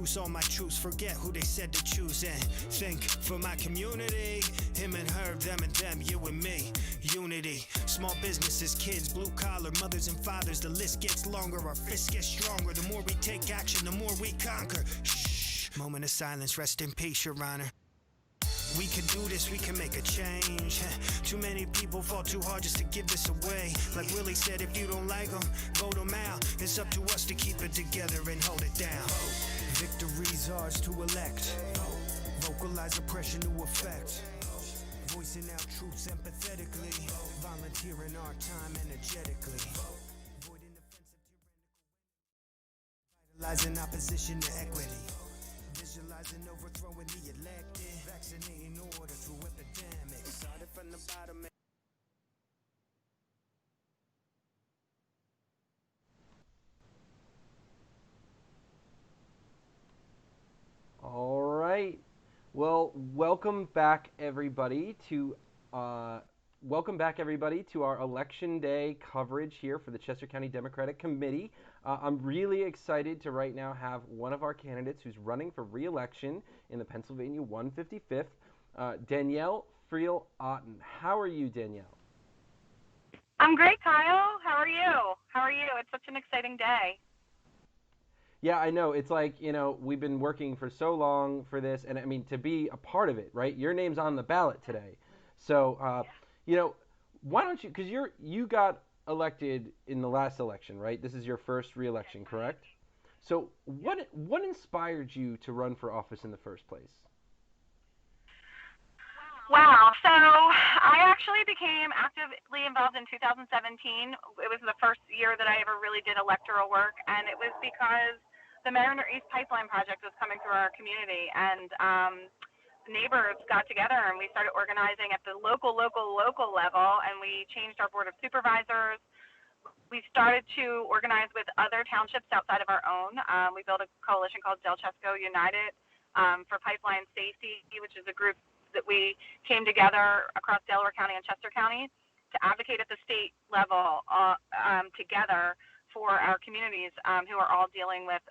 truce, all my truths, forget who they said to choose and think for my community. Him and her, them and them, you and me. Unity, small businesses, kids, blue collar, mothers and fathers. The list gets longer, our fists get stronger. The more we take action, the more we conquer. Shh, moment of silence, rest in peace, Your Honor. We can do this, we can make a change. Too many people fall too hard just to give this away. Like Willie said, if you don't like them, vote them out. It's up to us to keep it together and hold it down. Victory's ours to elect. Vocalize oppression to effect. Voicing out truths empathetically. Volunteering our time energetically. Avoiding offensive tyrannical. Vitalizing opposition to equity. Visualizing overthrowing the elected. Vaccinating order through epidemics. Started from the bottom. All right. Well, welcome back everybody to our Election Day coverage here for the Chester County Democratic Committee. I'm really excited to right now have one of our candidates who's running for re-election in the Pennsylvania 155th, Danielle Friel Otten. How are you, Danielle? I'm great, Kyle. How are you? It's such an exciting day. Yeah, I know. It's like, we've been working for so long for this, and I mean, to be a part of it, right? Your name's on the ballot today. So, why don't you, because you got elected in the last election, right? This is your first re-election, correct? So what inspired you to run for office in the first place? Wow. So I actually became actively involved in 2017. It was the first year that I ever really did electoral work, and it was because the Mariner East Pipeline project was coming through our community, and neighbors got together and we started organizing at the local level, and we changed our board of supervisors. We started to organize with other townships outside of our own. We built a coalition called Del Chesco United for Pipeline Safety, which is a group that we came together across Delaware County and Chester County to advocate at the state level together for our communities who are all dealing with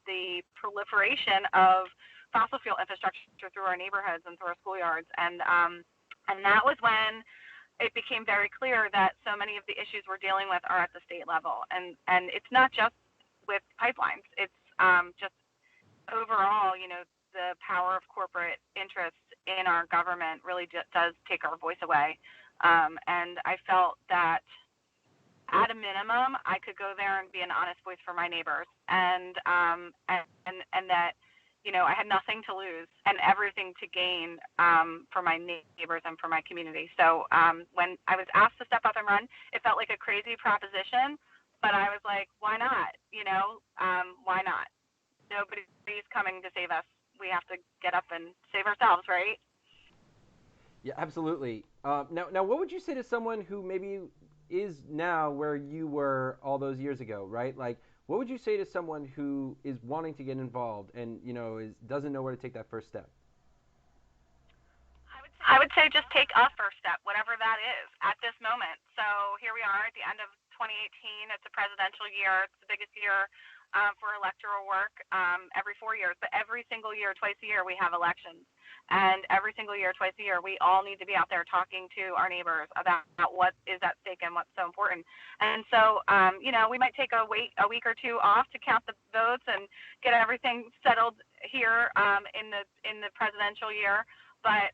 the proliferation of fossil fuel infrastructure through our neighborhoods and through our schoolyards. And that was when it became very clear that so many of the issues we're dealing with are at the state level. And it's not just with pipelines. It's just overall, the power of corporate interests in our government really does take our voice away. And I felt that at a minimum, I could go there and be an honest voice for my neighbors, and that, I had nothing to lose and everything to gain for my neighbors and for my community. So when I was asked to step up and run, it felt like a crazy proposition, but I was like, why not? Why not? Nobody's coming to save us. We have to get up and save ourselves, right? Yeah, absolutely. Now, what would you say to someone who maybe is now where you were all those years ago, right? Like, what would you say to someone who is wanting to get involved and, doesn't know where to take that first step? I would say just take a first step, whatever that is, at this moment. So here we are at the end of 2018. It's a presidential year. It's the biggest year for electoral work every 4 years. But every single year, twice a year, we have elections. And every single year, twice a year, we all need to be out there talking to our neighbors about what is at stake and what's so important. And so, we might take a week or two off to count the votes and get everything settled here in the presidential year. But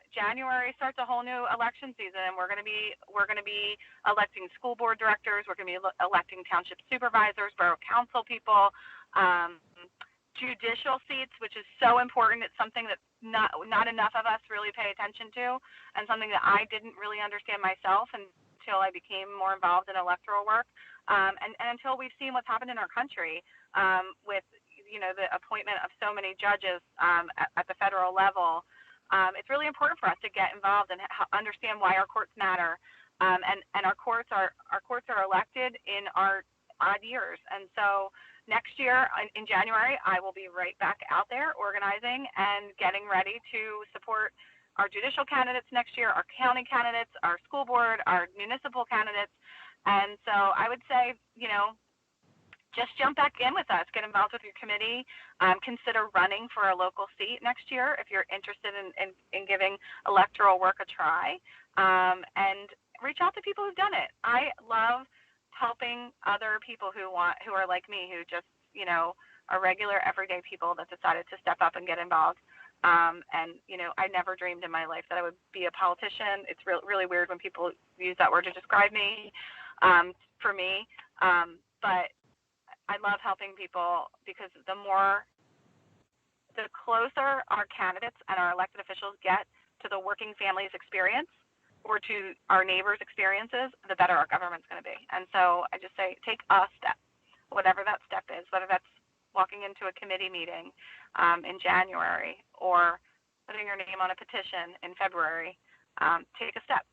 January starts a whole new election season, and we're going to be electing school board directors. We're going to be electing township supervisors, borough council people, judicial seats, which is so important. It's something that not enough of us really pay attention to, and something that I didn't really understand myself until I became more involved in electoral work, and until we've seen what's happened in our country with the appointment of so many judges at the federal level. It's really important for us to get involved and understand why our courts matter, and our courts are elected in our odd years. And so next year in January, I will be right back out there organizing and getting ready to support our judicial candidates next year, our county candidates, our school board, our municipal candidates. And so I would say, just jump back in with us. Get involved with your committee. Consider running for a local seat next year if you're interested in giving electoral work a try. And reach out to people who've done it. I love helping other people who are like me, who just, are regular everyday people that decided to step up and get involved. And I never dreamed in my life that I would be a politician. It's really weird when people use that word to describe me. For me, but I love helping people because the closer our candidates and our elected officials get to the working family's experience or to our neighbors' experiences, the better our government's going to be. And so I just say, take a step, whatever that step is, whether that's walking into a committee meeting in January or putting your name on a petition in February. Take a step.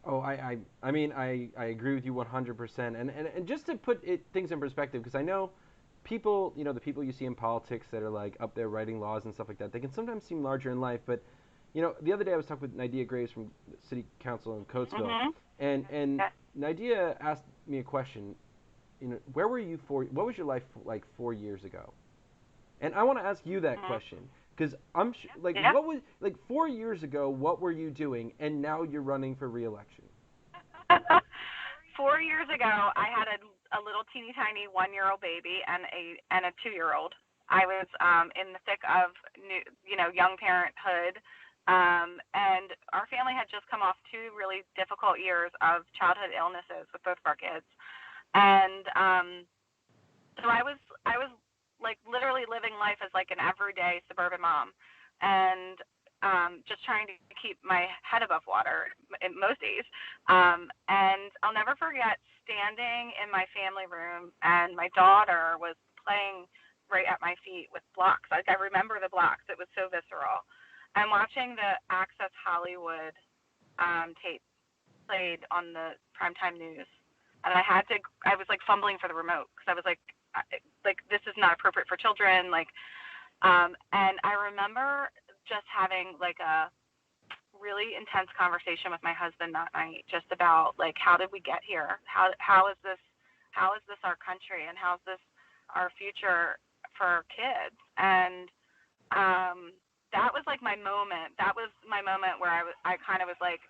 Oh, I mean, I agree with you 100%. And just to put things in perspective, because I know people, the people you see in politics that are like up there writing laws and stuff like that, they can sometimes seem larger in life. But, the other day I was talking with Nydia Graves from City Council in Coatesville, Mm-hmm. and Yes. Nydia asked me a question. Where were you what was your life like 4 years ago? And I want to ask you that Mm-hmm. question because I'm like, Yeah. what was like 4 years ago? What were you doing? And now you're running for re-election. 4 years ago, I had a little teeny tiny 1-year-old baby and a 2-year-old. I was in the thick of young parenthood, and our family had just come off 2 really difficult years of childhood illnesses with both of our kids, and so I was like literally living life as like an everyday suburban mom, and just trying to keep my head above water in most days. And I'll never forget standing in my family room, and my daughter was playing right at my feet with blocks. Like I remember the blocks; it was so visceral. And watching the Access Hollywood tape played on the primetime news, and I was like fumbling for the remote because I was like this is not appropriate for children. And I remember just having like a really intense conversation with my husband that night, just about like how did we get here? How is this our country, and how's this our future for our kids? And that was like my moment. That was my moment where I kind of was like,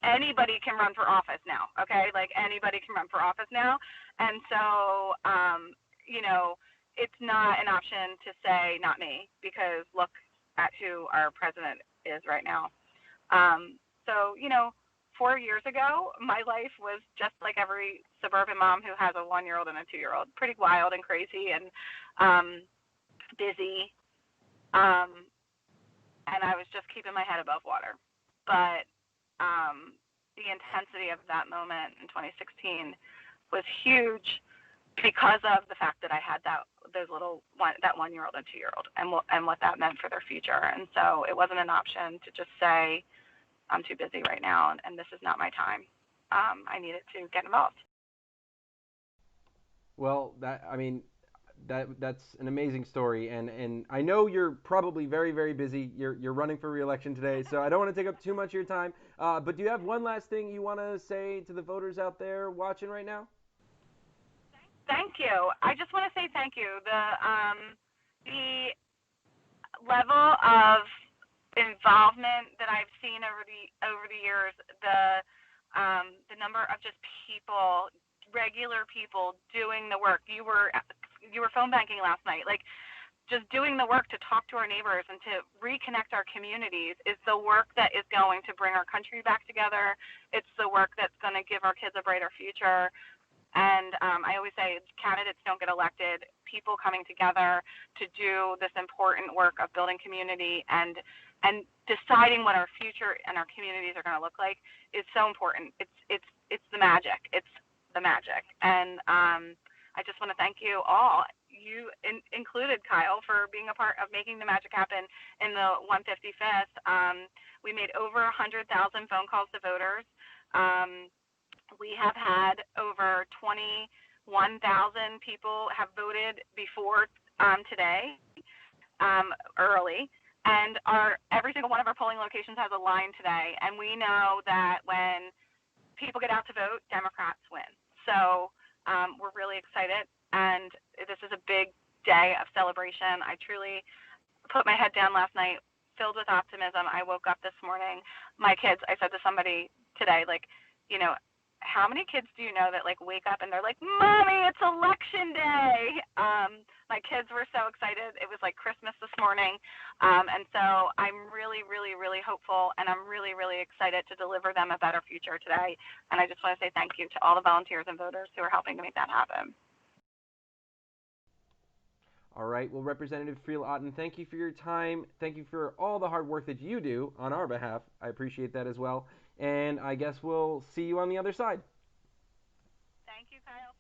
anybody can run for office now, okay? Like anybody can run for office now. And so, it's not an option to say not me, because look at who our president is right now. So, 4 years ago, my life was just like every suburban mom who has a 1-year-old and a 2-year-old, pretty wild and crazy and busy. And I was just keeping my head above water. But the intensity of that moment in 2016 was huge because of the fact that I had that 1-year-old and 2-year-old, and what that meant for their future. And so it wasn't an option to just say, I'm too busy right now, and this is not my time. I needed to get involved. Well, that's an amazing story, and I know you're probably very, very busy. You're running for re-election today, so I don't want to take up too much of your time. But do you have one last thing you want to say to the voters out there watching right now? Thank you. I just want to say thank you. The level of involvement that I've seen over the years, the number of just people, regular people doing the work. You were phone banking last night, like just doing the work to talk to our neighbors and to reconnect our communities is the work that is going to bring our country back together. It's the work that's going to give our kids a brighter future. And I always say candidates don't get elected. People coming together to do this important work of building community and deciding what our future and our communities are going to look like is so important. It's the magic. It's the magic. And I just want to thank you all, you included, Kyle, for being a part of making the magic happen in the 155th. We made over 100,000 phone calls to voters. We have had over 21,000 people have voted before today, early, and every single one of our polling locations has a line today. And we know that when people get out to vote, Democrats win. So We're really excited, and this is a big day of celebration. I truly put my head down last night filled with optimism. I woke up this morning. My kids, I said to somebody today, like, you know, how many kids do you know that like wake up and they're like, Mommy, it's election day? My kids were so excited. It was like Christmas this morning. And so I'm really, really, really hopeful, and I'm really, really excited to deliver them a better future today. And I just want to say thank you to all the volunteers and voters who are helping to make that happen. All right. Well, Representative Friel Otten, thank you for your time. Thank you for all the hard work that you do on our behalf. I appreciate that as well. And I guess we'll see you on the other side. Thank you, Kyle.